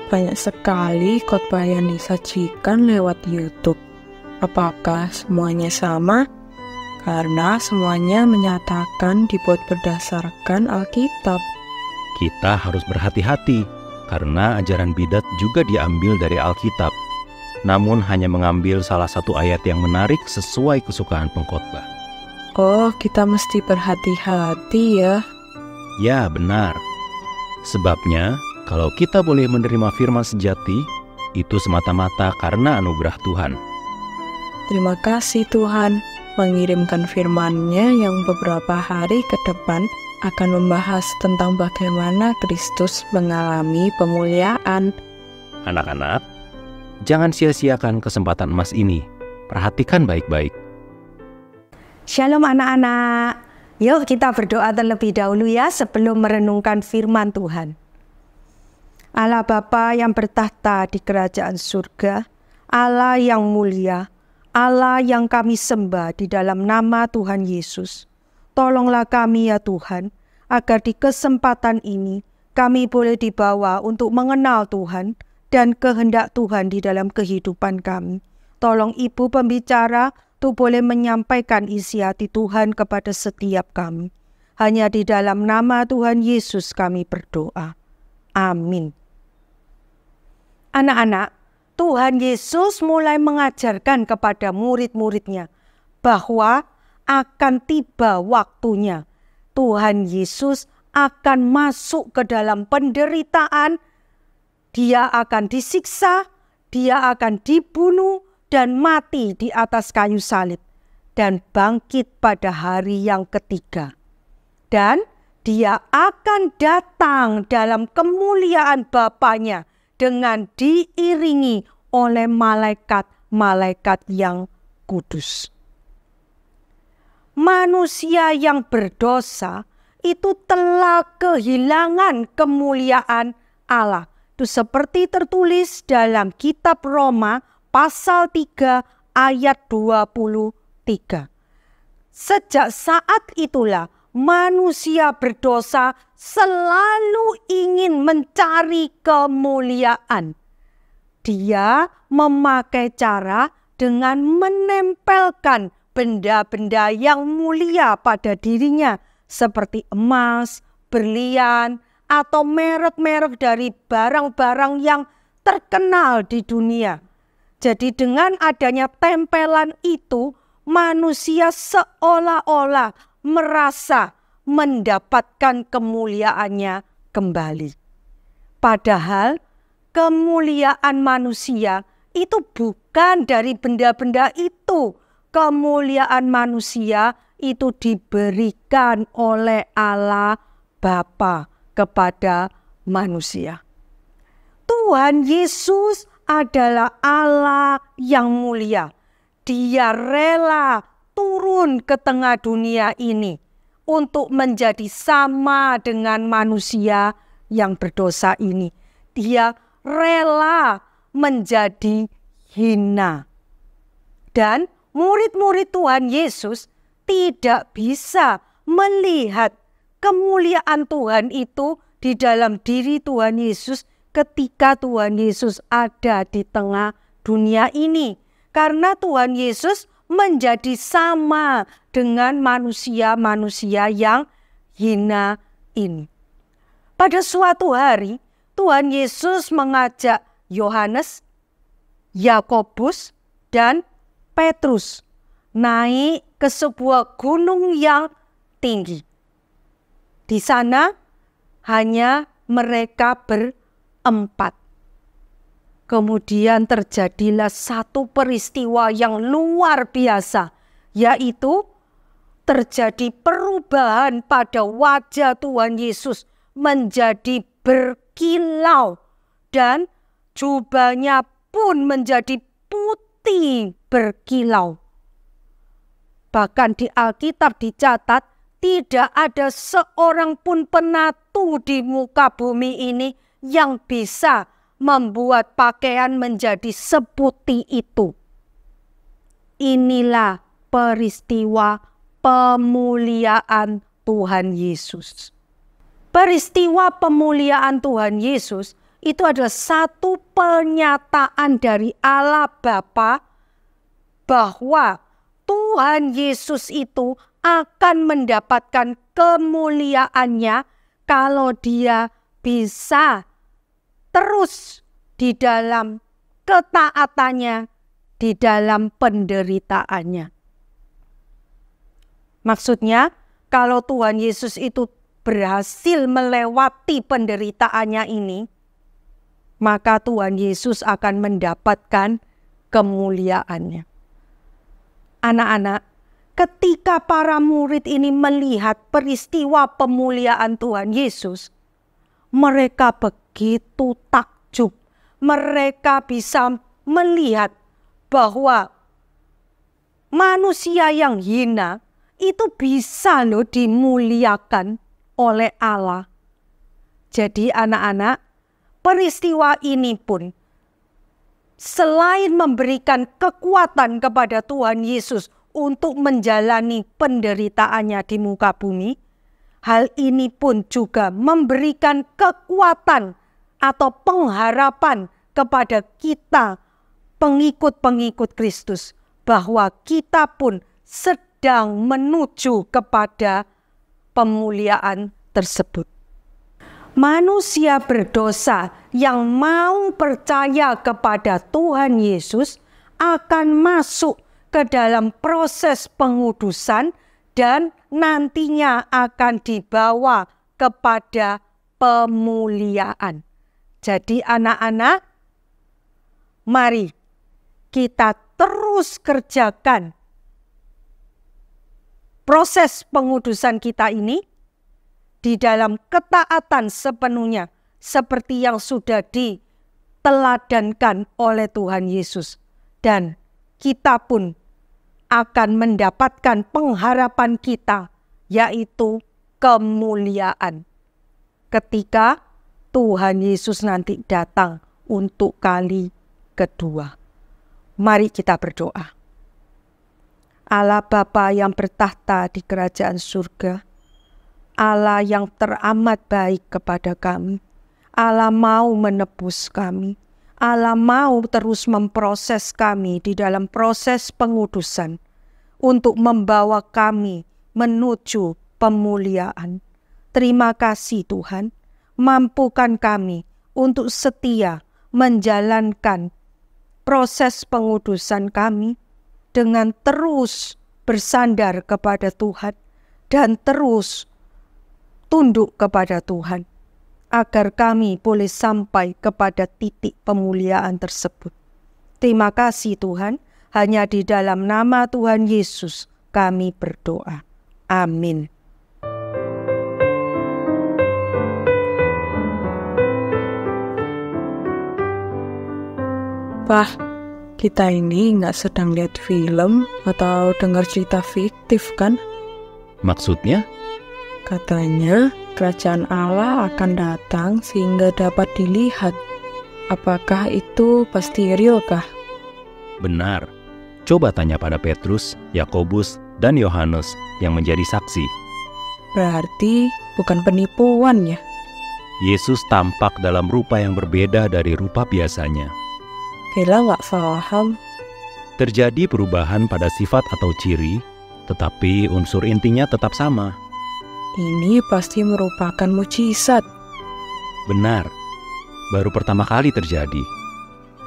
banyak sekali khotbah yang disajikan lewat YouTube. Apakah semuanya sama? Karena semuanya menyatakan dibuat berdasarkan Alkitab. Kita harus berhati-hati, karena ajaran bidat juga diambil dari Alkitab, namun hanya mengambil salah satu ayat yang menarik sesuai kesukaan pengkhotbah. Oh, kita mesti berhati-hati ya. Ya, benar. Sebabnya, kalau kita boleh menerima firman sejati, itu semata-mata karena anugerah Tuhan. Terima kasih Tuhan mengirimkan firman-Nya yang beberapa hari ke depan akan membahas tentang bagaimana Kristus mengalami pemuliaan. Anak-anak, jangan sia-siakan kesempatan emas ini. Perhatikan baik-baik. Shalom anak-anak. Yuk kita berdoa terlebih dahulu ya sebelum merenungkan firman Tuhan. Allah Bapa yang bertahta di kerajaan surga, Allah yang mulia, Allah yang kami sembah di dalam nama Tuhan Yesus. Tolonglah kami ya Tuhan, agar di kesempatan ini kami boleh dibawa untuk mengenal Tuhan dan kehendak Tuhan di dalam kehidupan kami. Tolong Ibu pembicara tuh boleh menyampaikan isi hati Tuhan kepada setiap kami. Hanya di dalam nama Tuhan Yesus kami berdoa. Amin. Anak-anak, Tuhan Yesus mulai mengajarkan kepada murid-muridnya bahwa akan tiba waktunya Tuhan Yesus akan masuk ke dalam penderitaan, Dia akan disiksa, Dia akan dibunuh dan mati di atas kayu salib dan bangkit pada hari yang ketiga. Dan Dia akan datang dalam kemuliaan Bapanya dengan diiringi oleh malaikat-malaikat yang kudus. Manusia yang berdosa itu telah kehilangan kemuliaan Allah. Itu seperti tertulis dalam kitab Roma pasal 3 ayat 23. Sejak saat itulah manusia berdosa selalu ingin mencari kemuliaan. Dia memakai cara dengan menempelkan benda-benda yang mulia pada dirinya, seperti emas, berlian, atau merek-merek dari barang-barang yang terkenal di dunia. Jadi dengan adanya tempelan itu, manusia seolah-olah merasa mendapatkan kemuliaannya kembali. Padahal kemuliaan manusia itu bukan dari benda-benda itu. Kemuliaan manusia itu diberikan oleh Allah Bapa kepada manusia. Tuhan Yesus adalah Allah yang mulia. Dia rela turun ke tengah dunia ini untuk menjadi sama dengan manusia yang berdosa ini. Dia rela menjadi hina. Dan murid-murid Tuhan Yesus tidak bisa melihat kemuliaan Tuhan itu di dalam diri Tuhan Yesus ketika Tuhan Yesus ada di tengah dunia ini. Karena Tuhan Yesus menjadi sama dengan manusia-manusia yang hina ini. Pada suatu hari, Tuhan Yesus mengajak Yohanes, Yakobus, dan Petrus naik ke sebuah gunung yang tinggi. Di sana hanya mereka berempat. Kemudian terjadilah satu peristiwa yang luar biasa, yaitu terjadi perubahan pada wajah Tuhan Yesus menjadi berkilau dan jubahnya pun menjadi putih berkilau. Bahkan di Alkitab dicatat tidak ada seorang pun penatu di muka bumi ini yang bisa membuat pakaian menjadi seputih itu. Inilah peristiwa pemuliaan Tuhan Yesus. Peristiwa pemuliaan Tuhan Yesus itu adalah satu pernyataan dari Allah Bapa bahwa Tuhan Yesus itu akan mendapatkan kemuliaannya kalau dia bisa terus di dalam ketaatannya, di dalam penderitaannya. Maksudnya, kalau Tuhan Yesus itu berhasil melewati penderitaannya ini, maka Tuhan Yesus akan mendapatkan kemuliaannya. Anak-anak, ketika para murid ini melihat peristiwa pemuliaan Tuhan Yesus, mereka begitu takjub. Mereka bisa melihat bahwa manusia yang hina itu bisa loh dimuliakan oleh Allah. Jadi anak-anak, peristiwa ini pun selain memberikan kekuatan kepada Tuhan Yesus untuk menjalani penderitaannya di muka bumi, hal ini pun juga memberikan kekuatan atau pengharapan kepada kita pengikut-pengikut Kristus bahwa kita pun sedang menuju kepada pemuliaan tersebut. Manusia berdosa yang mau percaya kepada Tuhan Yesus akan masuk ke dalam proses pengudusan dan nantinya akan dibawa kepada pemuliaan. Jadi anak-anak, mari kita terus kerjakan proses pengudusan kita ini di dalam ketaatan sepenuhnya seperti yang sudah diteladankan oleh Tuhan Yesus. Dan kita pun akan mendapatkan pengharapan kita, yaitu kemuliaan. Ketika Tuhan Yesus nanti datang untuk kali kedua. Mari kita berdoa. Allah Bapa yang bertahta di kerajaan surga, Allah yang teramat baik kepada kami, Allah mau menebus kami, Allah mau terus memproses kami di dalam proses pengudusan untuk membawa kami menuju pemuliaan. Terima kasih Tuhan, mampukan kami untuk setia menjalankan proses pengudusan kami dengan terus bersandar kepada Tuhan dan terus tunduk kepada Tuhan, agar kami boleh sampai kepada titik pemuliaan tersebut. Terima kasih Tuhan, hanya di dalam nama Tuhan Yesus kami berdoa. Amin. Pak, kita ini nggak sedang lihat film atau dengar cerita fiktif kan? Maksudnya? Katanya kerajaan Allah akan datang sehingga dapat dilihat. Apakah itu pasti real kah? Benar. Coba tanya pada Petrus, Yakobus, dan Yohanes yang menjadi saksi. Berarti bukan penipuan ya? Yesus tampak dalam rupa yang berbeda dari rupa biasanya. Bella nggak paham. Terjadi perubahan pada sifat atau ciri, tetapi unsur intinya tetap sama. Ini pasti merupakan mukjizat. Benar, baru pertama kali terjadi.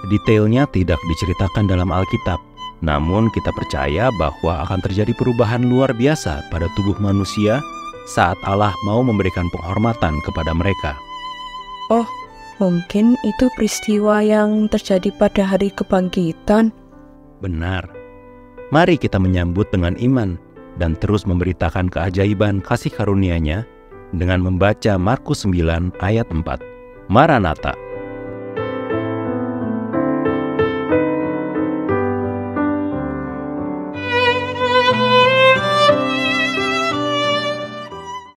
Detailnya tidak diceritakan dalam Alkitab, namun kita percaya bahwa akan terjadi perubahan luar biasa pada tubuh manusia saat Allah mau memberikan penghormatan kepada mereka. Oh, mungkin itu peristiwa yang terjadi pada hari kebangkitan. Benar. Mari kita menyambut dengan iman dan terus memberitakan keajaiban kasih karunia-Nya dengan membaca Markus 9 ayat 4. Maranatha.